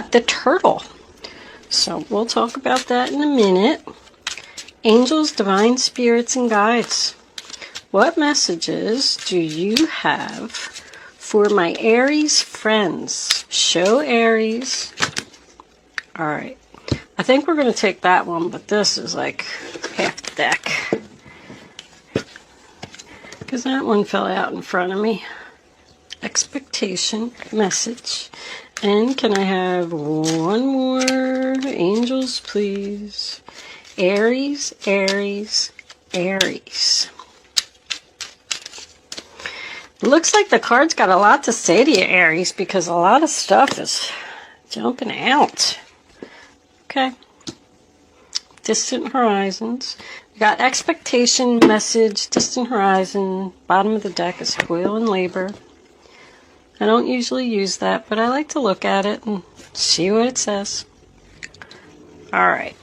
got the turtle. So we'll talk about that in a minute. Angels, divine spirits, and guides. What messages do you have for my Aries friends? Show Aries. Alright. I think we're going to take that one, but this is like half the deck. Because that one fell out in front of me. Expectation, message. And can I have one more? Angels, please. Aries, Aries, Aries. Looks like the card's got a lot to say to you, Aries, because a lot of stuff is jumping out. Okay. Distant horizons. We got expectation, message, distant horizon. Bottom of the deck is toil and labor. I don't usually use that, but I like to look at it and see what it says. Alright.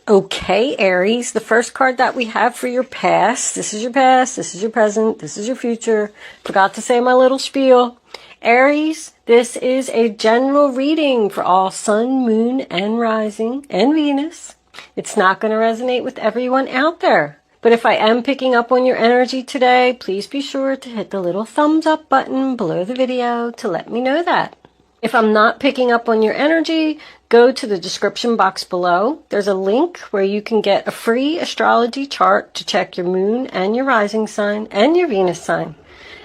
Okay, Aries, the first card that we have for your past. This is your past, this is your present, this is your future. Forgot to say my little spiel. Aries, this is a general reading for all sun, moon, and rising, and Venus. It's not going to resonate with everyone out there. But if I am picking up on your energy today, please be sure to hit the little thumbs up button below the video to let me know that. If I'm not picking up on your energy, go to the description box below. There's a link where you can get a free astrology chart to check your moon and your rising sign and your Venus sign.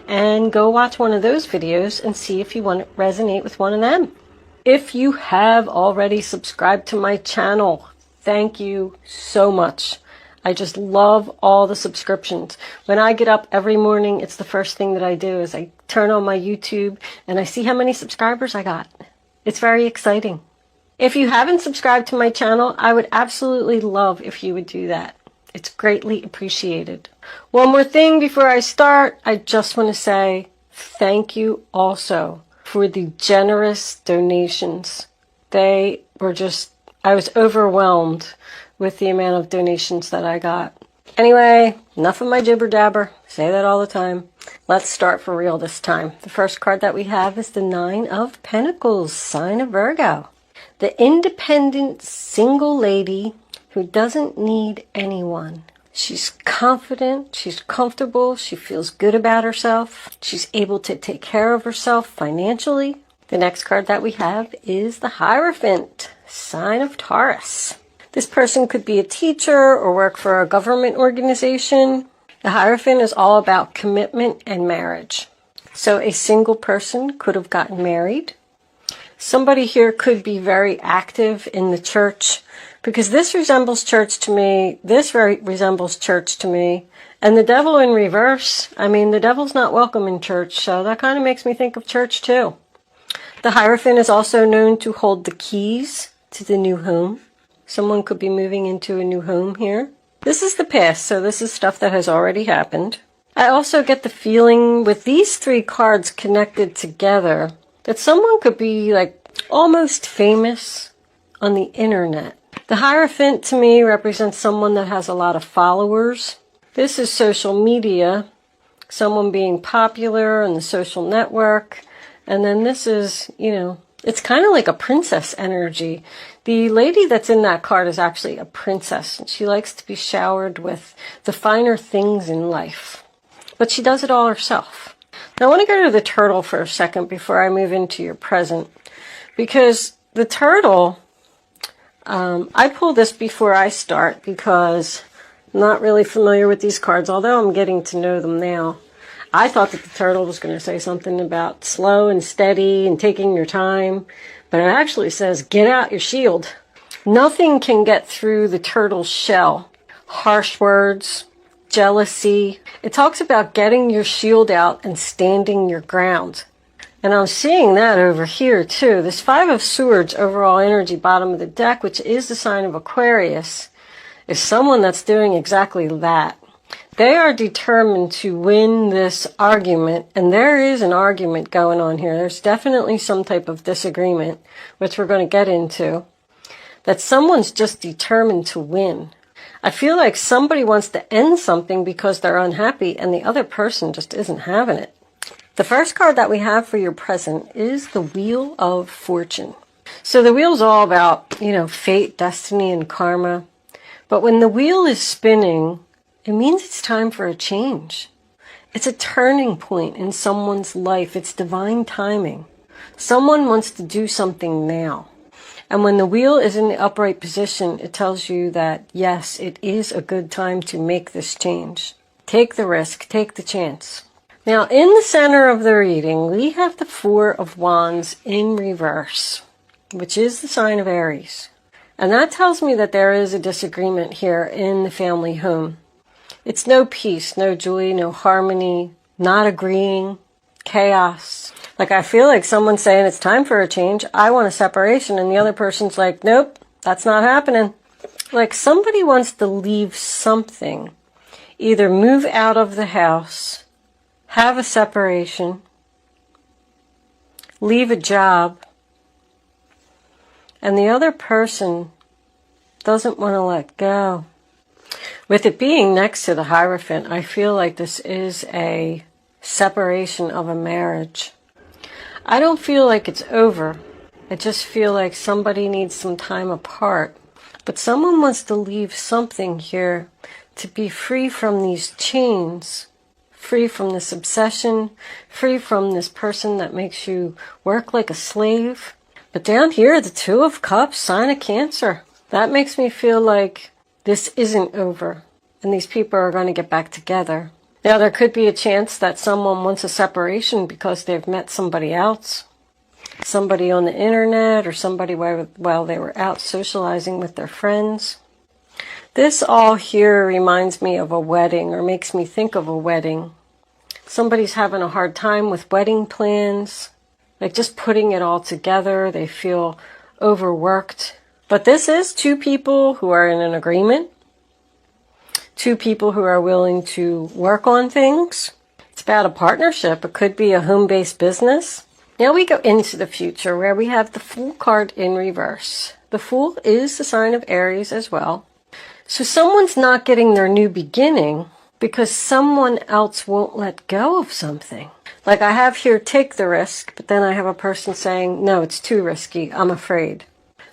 And go watch one of those videos and see if you want to resonate with one of them. If you have already subscribed to my channel, thank you so much. I just love all the subscriptions. When I get up every morning, it's the first thing that I do is I turn on my YouTube and I see how many subscribers I got. It's very exciting. If you haven't subscribed to my channel, I would absolutely love if you would do that. It's greatly appreciated. One more thing before I start, I just want to say thank you also for the generous donations. They were just, I was overwhelmed with the amount of donations that I got. Anyway, enough of my jibber jabber. Say that all the time. Let's start for real this time. The first card that we have is the Nine of Pentacles, sign of Virgo. The independent single lady who doesn't need anyone. She's confident, she's comfortable, she feels good about herself. She's able to take care of herself financially. The next card that we have is the Hierophant, sign of Taurus. This person could be a teacher or work for a government organization. The Hierophant is all about commitment and marriage. So a single person could have gotten married. Somebody here could be very active in the church because this resembles church to me. This resembles church to me. And the devil in reverse. I mean, the devil's not welcome in church, so that kind of makes me think of church too. The Hierophant is also known to hold the keys to the new home. Someone could be moving into a new home here. This is the past, so this is stuff that has already happened. I also get the feeling with these three cards connected together that someone could be like almost famous on the internet. The Hierophant to me represents someone that has a lot of followers. This is social media, someone being popular on the social network. And then this is, it's kind of like a princess energy. The lady that's in that card is actually a princess. And she likes to be showered with the finer things in life. But she does it all herself. Now I want to go to the turtle for a second before I move into your present. Because the turtle, I pull this before I start because I'm not really familiar with these cards, although I'm getting to know them now. I thought that the turtle was going to say something about slow and steady and taking your time, but it actually says, get out your shield. Nothing can get through the turtle's shell. Harsh words, jealousy. It talks about getting your shield out and standing your ground. And I'm seeing that over here too. This Five of Swords, overall energy, bottom of the deck, which is the sign of Aquarius, is someone that's doing exactly that. They are determined to win this argument, and there is an argument going on here. There's definitely some type of disagreement, which we're going to get into, that someone's just determined to win. I feel like somebody wants to end something because they're unhappy, and the other person just isn't having it. The first card that we have for your present is the Wheel of Fortune. So the wheel's all about, fate, destiny, and karma. But when the wheel is spinning, it means it's time for a change. It's a turning point in someone's life. It's divine timing. Someone wants to do something now. And when the wheel is in the upright position, it tells you that, yes, it is a good time to make this change. Take the risk, take the chance. Now, in the center of the reading, we have the Four of Wands in reverse, which is the sign of Aries. And that tells me that there is a disagreement here in the family home. It's no peace, no joy, no harmony, not agreeing, chaos. Like, I feel like someone's saying it's time for a change. I want a separation. And the other person's like, nope, that's not happening. Like, somebody wants to leave something. Either move out of the house, have a separation, leave a job. And the other person doesn't want to let go. With it being next to the Hierophant, I feel like this is a separation of a marriage. I don't feel like it's over. I just feel like somebody needs some time apart. But someone wants to leave something here to be free from these chains, free from this obsession, free from this person that makes you work like a slave. But down here, the Two of Cups, sign of Cancer. That makes me feel like this isn't over, and these people are going to get back together. Now, there could be a chance that someone wants a separation because they've met somebody else, somebody on the internet, or somebody while they were out socializing with their friends. This all here reminds me of a wedding, or makes me think of a wedding. Somebody's having a hard time with wedding plans, like just putting it all together. They feel overworked. But this is two people who are in an agreement. Two people who are willing to work on things. It's about a partnership. It could be a home-based business. Now we go into the future where we have the Fool card in reverse. The Fool is the sign of Aries as well. So someone's not getting their new beginning because someone else won't let go of something. Like I have here, take the risk, but then I have a person saying, no, it's too risky. I'm afraid.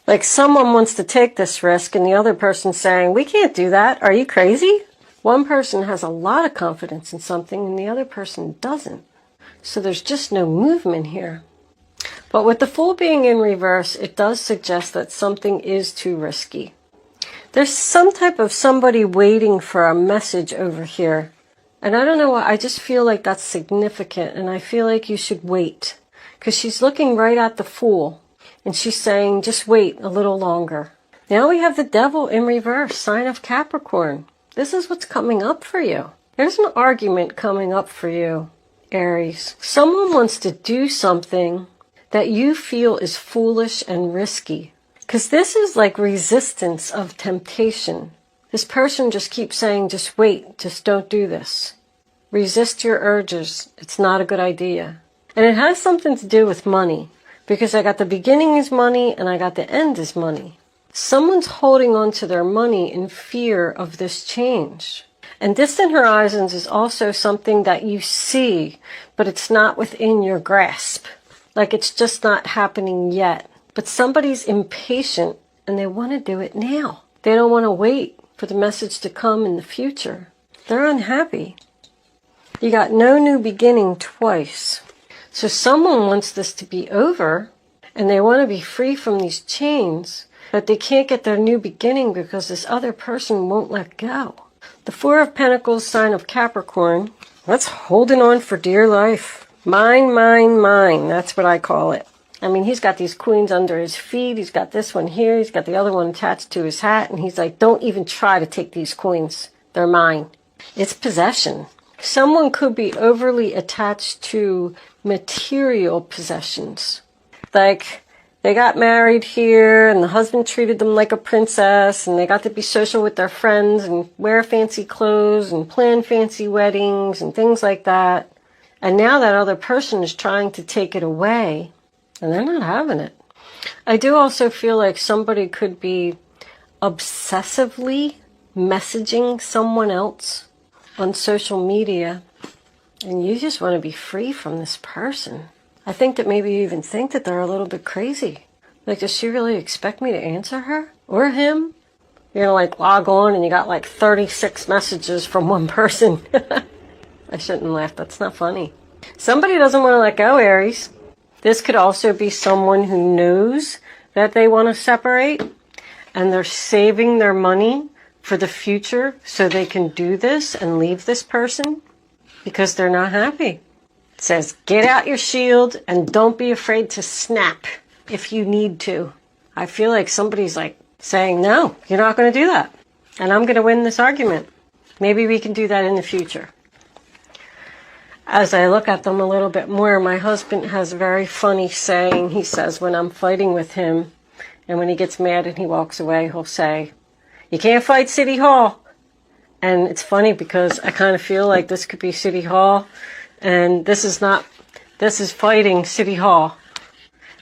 Like someone wants to take this risk and the other person's saying, we can't do that. Are you crazy? One person has a lot of confidence in something and the other person doesn't. So there's just no movement here. But with the Fool being in reverse, it does suggest that something is too risky. There's some type of somebody waiting for a message over here. And I don't know why, I just feel like that's significant and I feel like you should wait. Because she's looking right at the Fool. And she's saying, just wait a little longer. Now we have the Devil in reverse, sign of Capricorn. This is what's coming up for you. There's an argument coming up for you, Aries. Someone wants to do something that you feel is foolish and risky. Because this is like resistance of temptation. This person just keeps saying, just wait, just don't do this. Resist your urges. It's not a good idea. And it has something to do with money. Because I got the beginning is money and I got the end is money. Someone's holding on to their money in fear of this change. And distant horizons is also something that you see, but it's not within your grasp. Like it's just not happening yet. But somebody's impatient and they want to do it now. They don't want to wait for the message to come in the future. They're unhappy. You got no new beginning twice. So someone wants this to be over and they want to be free from these chains, but they can't get their new beginning because this other person won't let go. The Four of Pentacles, sign of Capricorn, that's holding on for dear life. Mine, mine, mine. That's what I call it. I mean, he's got these queens under his feet. He's got this one here. He's got the other one attached to his hat. And he's like, don't even try to take these coins. They're mine. It's possession. Someone could be overly attached to material possessions. Like, they got married here and the husband treated them like a princess and they got to be social with their friends and wear fancy clothes and plan fancy weddings and things like that. And now that other person is trying to take it away and they're not having it. I do also feel like somebody could be obsessively messaging someone else on social media and you just want to be free from this person. I think that maybe you even think that they're a little bit crazy. Like, does she really expect me to answer her? Or him? You're gonna like log on and you got like 36 messages from one person. I shouldn't laugh, that's not funny. Somebody doesn't want to let go, Aries. This could also be someone who knows that they want to separate and they're saving their money for the future so they can do this and leave this person because they're not happy. It says, get out your shield and don't be afraid to snap if you need to. I feel like somebody's like saying, no, you're not going to do that. And I'm going to win this argument. Maybe we can do that in the future. As I look at them a little bit more, my husband has a very funny saying. He says when I'm fighting with him, and when he gets mad and he walks away, he'll say, you can't fight City Hall. And it's funny because I kind of feel like this could be City Hall, and this is fighting City Hall.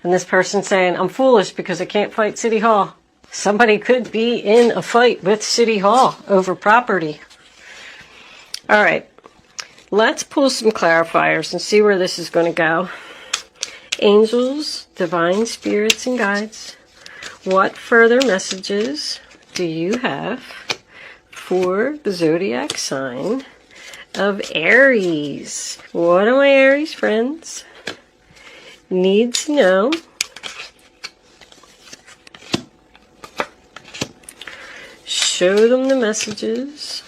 And this person's saying, I'm foolish because I can't fight City Hall. Somebody could be in a fight with City Hall over property. All right. Let's pull some clarifiers and see where this is going to go. Angels, divine spirits, and guides, what further messages do you have for the zodiac sign of Aries? What do my Aries friends need to know show them the messages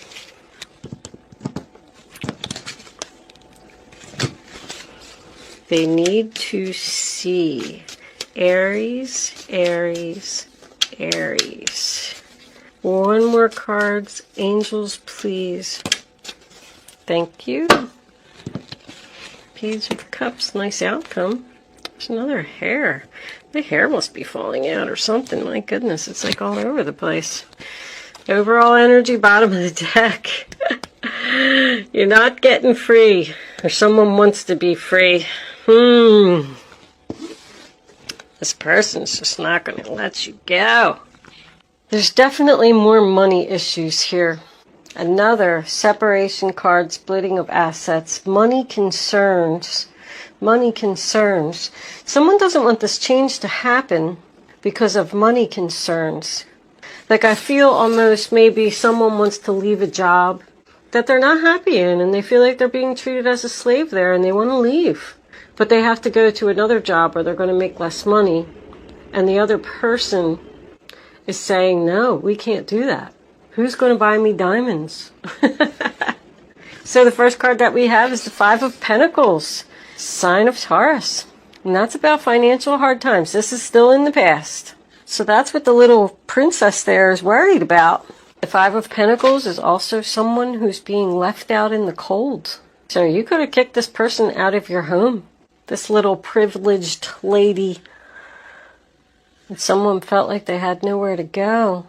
they need to see. Aries, Aries, Aries. One more cards. Angels, please. Thank you. Page of Cups. Nice outcome. There's another hair. The hair must be falling out or something. My goodness, it's like all over the place. Overall energy, bottom of the deck. You're not getting free. Or someone wants to be free. This person's just not going to let you go. There's definitely more money issues here. Another separation card, splitting of assets, money concerns. Money concerns. Someone doesn't want this change to happen because of money concerns. Like I feel almost maybe someone wants to leave a job that they're not happy in and they feel like they're being treated as a slave there and they want to leave. But they have to go to another job where they're going to make less money. And the other person is saying, no, we can't do that. Who's going to buy me diamonds? So the first card that we have is the Five of Pentacles, sign of Taurus. And that's about financial hard times. This is still in the past. So that's what the little princess there is worried about. The Five of Pentacles is also someone who's being left out in the cold. So you could have kicked this person out of your home. This little privileged lady. And someone felt like they had nowhere to go.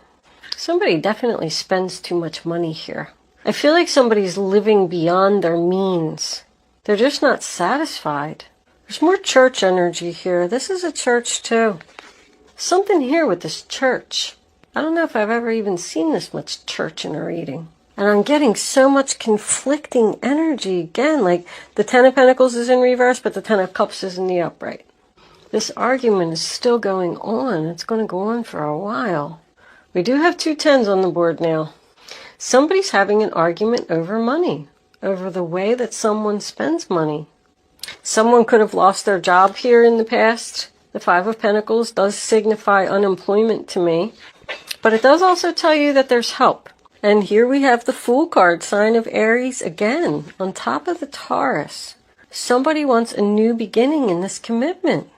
Somebody definitely spends too much money here. I feel like somebody's living beyond their means. They're just not satisfied. There's more church energy here. This is a church too. Something here with this church. I don't know if I've ever even seen this much church in a reading. And I'm getting so much conflicting energy again. Like the Ten of Pentacles is in reverse, but the Ten of Cups is in the upright. This argument is still going on. It's going to go on for a while. We do have two tens on the board now. Somebody's having an argument over money, over the way that someone spends money. Someone could have lost their job here in the past. The Five of Pentacles does signify unemployment to me. But it does also tell you that there's help. And here we have the Fool card, sign of Aries again, on top of the Taurus. Somebody wants a new beginning in this commitment.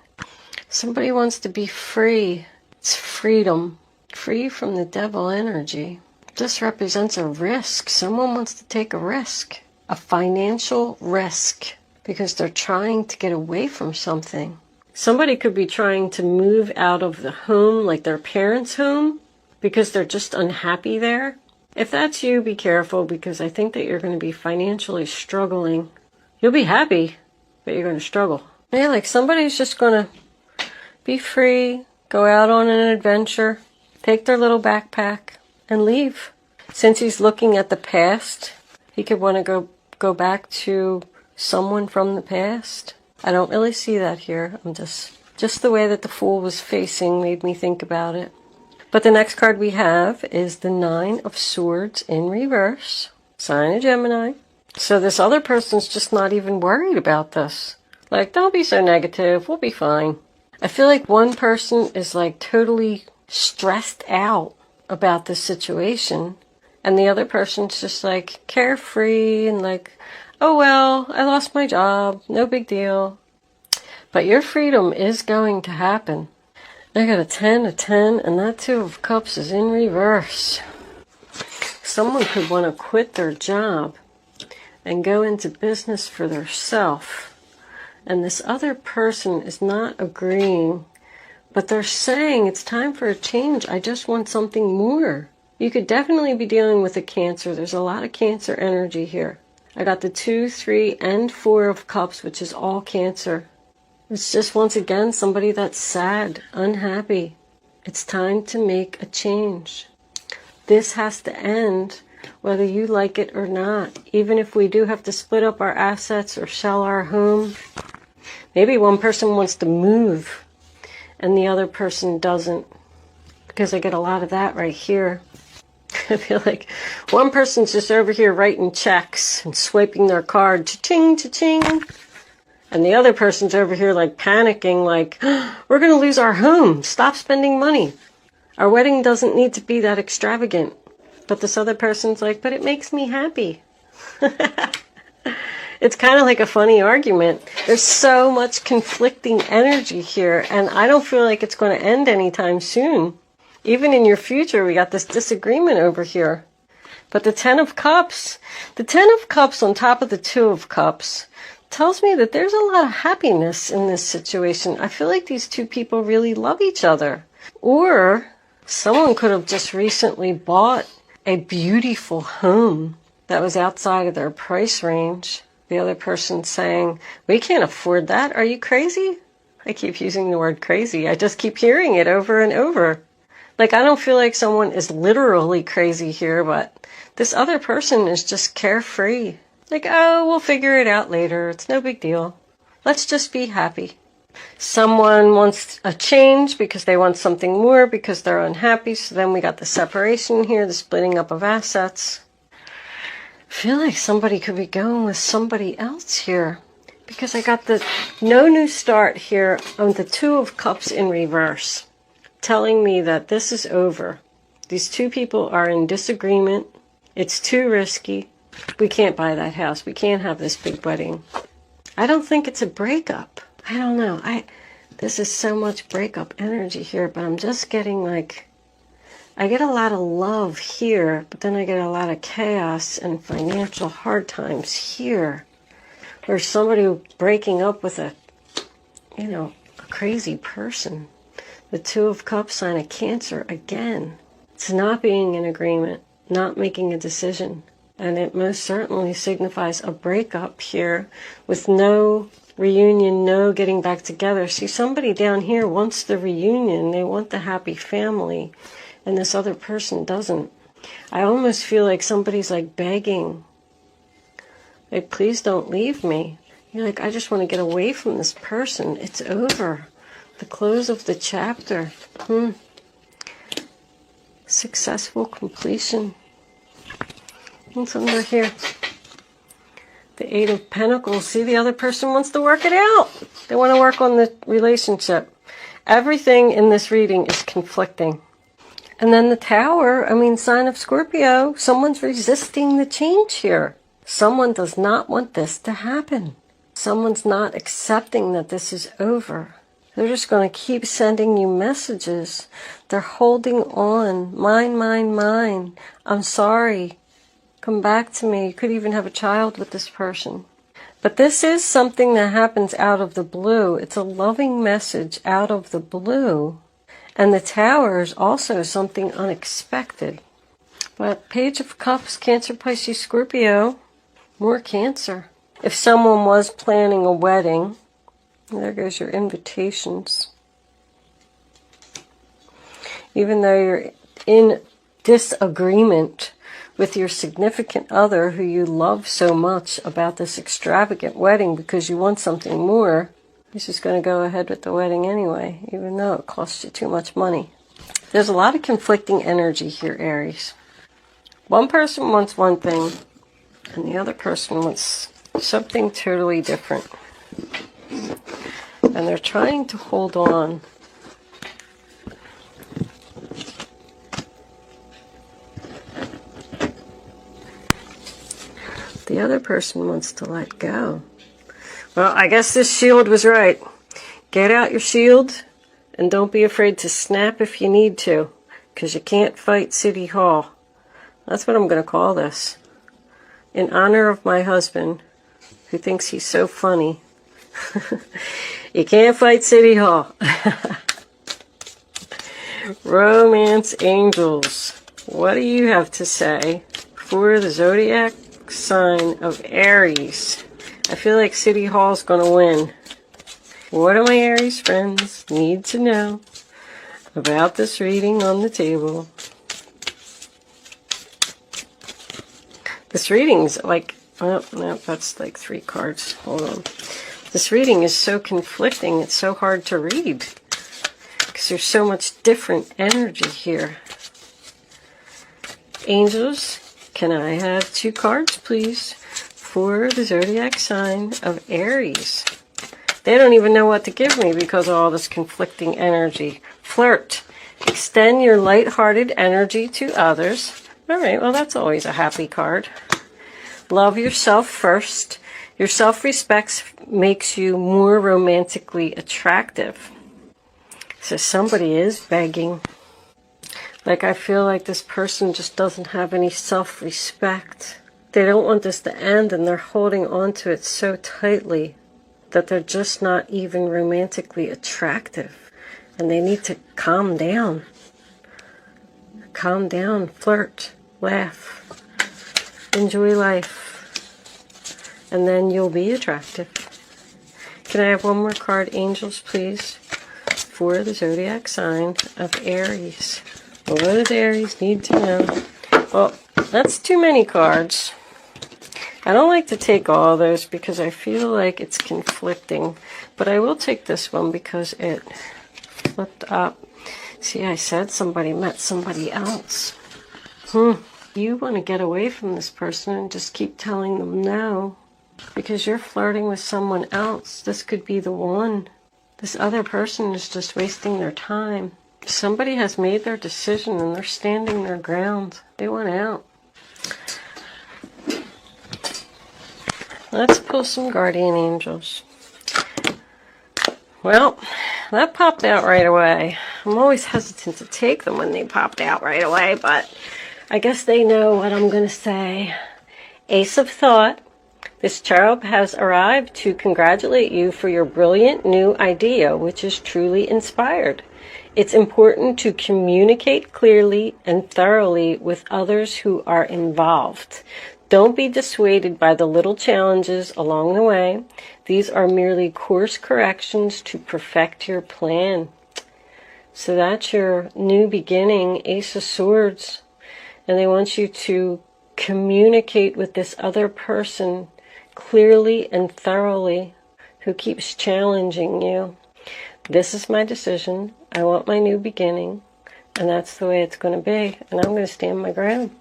Somebody wants to be free. It's freedom. Free from the devil energy. This represents a risk. Someone wants to take a risk. A financial risk. Because they're trying to get away from something. Somebody could be trying to move out of the home, like their parents' home, because they're just unhappy there. If that's you, be careful, because I think that you're going to be financially struggling. You'll be happy, but you're going to struggle. Yeah, like somebody's just going to be free, go out on an adventure, take their little backpack, and leave. Since he's looking at the past, he could want to go back to someone from the past. I don't really see that here. I'm just Just the way that the Fool was facing made me think about it. But the next card we have is the Nine of Swords in reverse, sign of Gemini. So this other person's just not even worried about this. Like, don't be so negative, we'll be fine. I feel like one person is like totally stressed out about this situation, and the other person's just like carefree and like, oh well, I lost my job, no big deal. But your freedom is going to happen. I got a 10, and that Two of Cups is in reverse. Someone could want to quit their job and go into business for themselves. And this other person is not agreeing, but they're saying it's time for a change. I just want something more. You could definitely be dealing with a Cancer. There's a lot of Cancer energy here. I got the 2, 3, and 4 of Cups, which is all Cancer. It's just, once again, somebody that's sad, unhappy. It's time to make a change. This has to end, whether you like it or not. Even if we do have to split up our assets or sell our home. Maybe one person wants to move and the other person doesn't. Because I get a lot of that right here. I feel like one person's just over here writing checks and swiping their card. Cha-ching, cha-ching. And the other person's over here like panicking, like, oh, we're going to lose our home. Stop spending money. Our wedding doesn't need to be that extravagant. But this other person's like, but it makes me happy. It's kind of like a funny argument. There's so much conflicting energy here, and I don't feel like it's going to end anytime soon. Even in your future, we got this disagreement over here. But the 10 of Cups on top of the 2 of Cups, tells me that there's a lot of happiness in this situation. I feel like these two people really love each other. Or someone could have just recently bought a beautiful home that was outside of their price range. The other person saying, we can't afford that. Are you crazy? I keep using the word crazy. I just keep hearing it over and over. Like, I don't feel like someone is literally crazy here, but this other person is just carefree. Like, oh, we'll figure it out later. It's no big deal. Let's just be happy. Someone wants a change because they want something more because they're unhappy. So then we got the separation here, the splitting up of assets. I feel like somebody could be going with somebody else here because I got the no new start here on the 2 of Cups in reverse, telling me that this is over. These two people are in disagreement. It's too risky. We can't buy that house. We can't have this big wedding. I don't think it's a breakup. I don't know. This is so much breakup energy here, but I'm just getting like, I get a lot of love here, but then I get a lot of chaos and financial hard times here. Or somebody breaking up with a crazy person. The 2 of Cups, sign of Cancer again. It's not being in agreement, not making a decision. And it most certainly signifies a breakup here with no reunion, no getting back together. See, somebody down here wants the reunion. They want the happy family. And this other person doesn't. I almost feel like somebody's like begging. Like, please don't leave me. You're like, I just want to get away from this person. It's over. The close of the chapter. Successful completion. What's under here? The 8 of Pentacles. See, the other person wants to work it out. They want to work on the relationship. Everything in this reading is conflicting. And then the Tower, sign of Scorpio. Someone's resisting the change here. Someone does not want this to happen. Someone's not accepting that this is over. They're just going to keep sending you messages. They're holding on. Mine. I'm sorry. Come back to me. You could even have a child with this person. But this is something that happens out of the blue. It's a loving message out of the blue. And the Tower is also something unexpected. But Page of Cups, Cancer, Pisces, Scorpio, more Cancer. If someone was planning a wedding, there goes your invitations. Even though you're in disagreement with your significant other who you love so much about this extravagant wedding because you want something more, He's just going to go ahead with the wedding anyway, even though it costs you too much money. There's a lot of conflicting energy here, Aries. One person wants one thing, and the other person wants something totally different. And they're trying to hold on. The other person wants to let go. Well, I guess this shield was right. Get out your shield and don't be afraid to snap if you need to, because you can't fight City Hall. That's what I'm going to call this. In honor of my husband, who thinks he's so funny. You can't fight City Hall. Romance angels. What do you have to say for the zodiac sign of Aries? I feel like City Hall's going to win. What do my Aries friends need to know about this reading on the table? This reading's like, well, no, that's like 3 cards. Hold on. This reading is so conflicting, it's so hard to read. Because there's so much different energy here. Angels, can I have 2 cards, please, for the zodiac sign of Aries? They don't even know what to give me because of all this conflicting energy. Flirt. Extend your light-hearted energy to others. All right, well, that's always a happy card. Love yourself first. Your self-respect makes you more romantically attractive. So somebody is begging. Like, I feel like this person just doesn't have any self-respect. They don't want this to end, and they're holding on to it so tightly that they're just not even romantically attractive. And they need to calm down. Calm down, flirt, laugh, enjoy life, and then you'll be attractive. Can I have one more card, angels, please, for the zodiac sign of Aries? What does Aries need to know? Well, that's too many cards. I don't like to take all those because I feel like it's conflicting, but I will take this one because it flipped up. See, I said somebody met somebody else. You want to get away from this person and just keep telling them no, because you're flirting with someone else. This could be the one. This other person is just wasting their time. Somebody has made their decision and they're standing their ground. They want out. Let's pull some guardian angels. Well, that popped out right away. I'm always hesitant to take them when they popped out right away, but I guess they know what I'm going to say. Ace of Thought. This cherub has arrived to congratulate you for your brilliant new idea, which is truly inspired. It's important to communicate clearly and thoroughly with others who are involved. Don't be dissuaded by the little challenges along the way. These are merely course corrections to perfect your plan. So that's your new beginning, Ace of Swords. And they want you to communicate with this other person clearly and thoroughly who keeps challenging you. This is my decision. I want my new beginning. And that's the way it's going to be. And I'm going to stand my ground.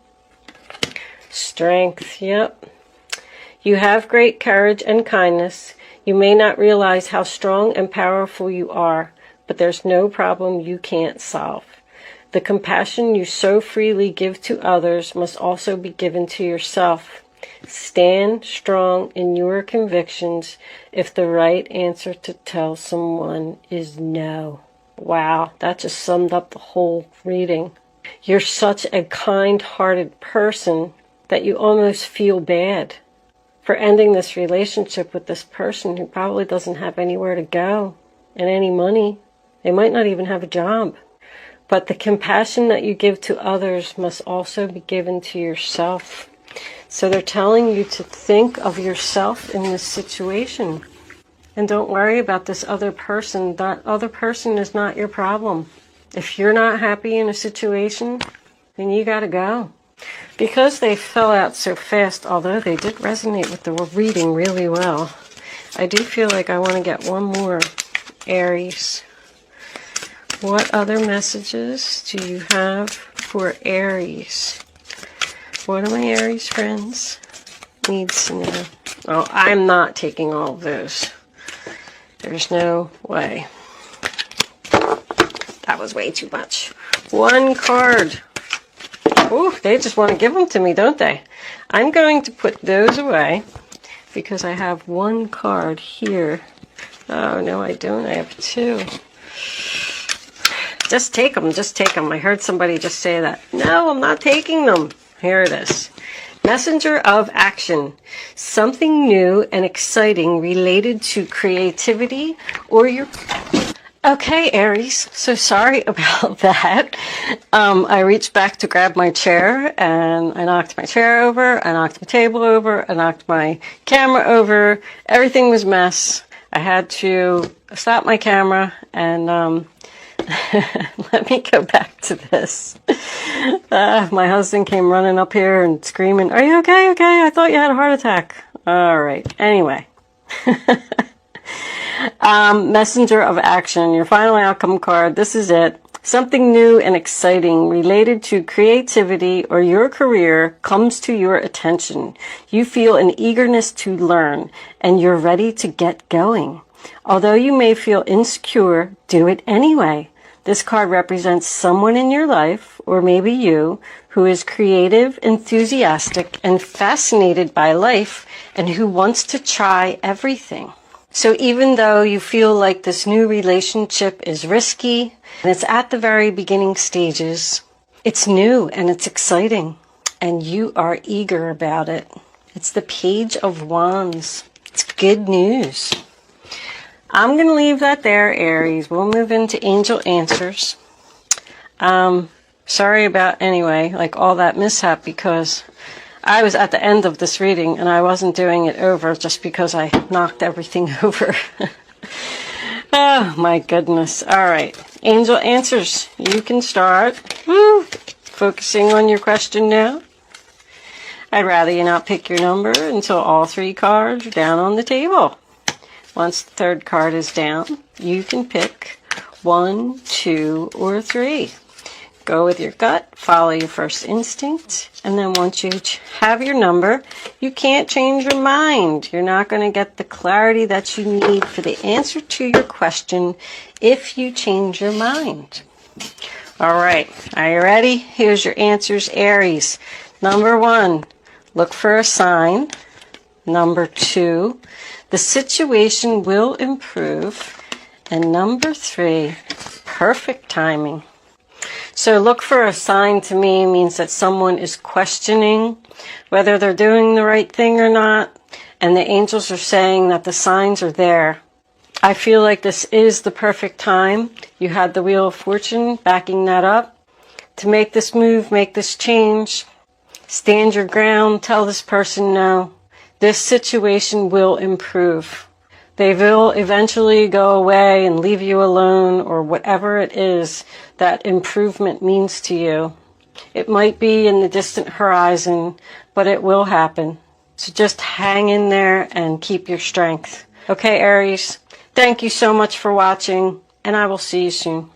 Strength, yep. You have great courage and kindness. You may not realize how strong and powerful you are, but there's no problem you can't solve. The compassion you so freely give to others must also be given to yourself. Stand strong in your convictions if the right answer to tell someone is no. Wow, that just summed up the whole reading. You're such a kind-hearted person that you almost feel bad for ending this relationship with this person who probably doesn't have anywhere to go and any money. They might not even have a job. But the compassion that you give to others must also be given to yourself. So they're telling you to think of yourself in this situation. And don't worry about this other person. That other person is not your problem. If you're not happy in a situation, then you gotta go. Because they fell out so fast, although they did resonate with the reading really well, I do feel like I want to get one more, Aries. What other messages do you have for Aries? What do my Aries friends need to know? Oh, I'm not taking all of those. There's no way. That was way too much. One card. Oh, they just want to give them to me, don't they? I'm going to put those away because I have one card here. Oh, no, I don't. I have two. Just take them. Just take them. I heard somebody just say that. No, I'm not taking them. Here it is. Messenger of action. Something new and exciting related to creativity or your... Okay, Aries, so sorry about that. I reached back to grab my chair, and I knocked my chair over, I knocked my table over, I knocked my camera over. Everything was a mess. I had to stop my camera and let me go back to this. My husband came running up here and screaming, "Are you okay? Okay, I thought you had a heart attack." All right, anyway. Messenger of action, your final outcome card. This is it. Something new and exciting related to creativity or your career comes to your attention. You feel an eagerness to learn and you're ready to get going. Although you may feel insecure, do it anyway. This card represents someone in your life, or maybe you, who is creative, enthusiastic, and fascinated by life and who wants to try everything. So even though you feel like this new relationship is risky, and it's at the very beginning stages, it's new and it's exciting, and you are eager about it. It's the Page of Wands. It's good news. I'm going to leave that there, Aries. We'll move into angel answers. Sorry about, anyway, like all that mishap, because I was at the end of this reading and I wasn't doing it over just because I knocked everything over. Oh my goodness. All right. Angel answers. You can start. Woo. Focusing on your question now. I'd rather you not pick your number until all three cards are down on the table. Once the third card is down, you can pick 1, 2, or 3. Go with your gut, follow your first instinct, and then once you have your number, you can't change your mind. You're not going to get the clarity that you need for the answer to your question if you change your mind. All right, are you ready? Here's your answers, Aries. Number 1, look for a sign. Number 2, the situation will improve. And number 3, perfect timing. So look for a sign to me means that someone is questioning whether they're doing the right thing or not. And the angels are saying that the signs are there. I feel like this is the perfect time. You had the Wheel of Fortune backing that up. To make this move, make this change. Stand your ground. Tell this person no. This situation will improve. They will eventually go away and leave you alone, or whatever it is that improvement means to you. It might be in the distant horizon, but it will happen. So just hang in there and keep your strength. Okay, Aries, thank you so much for watching, and I will see you soon.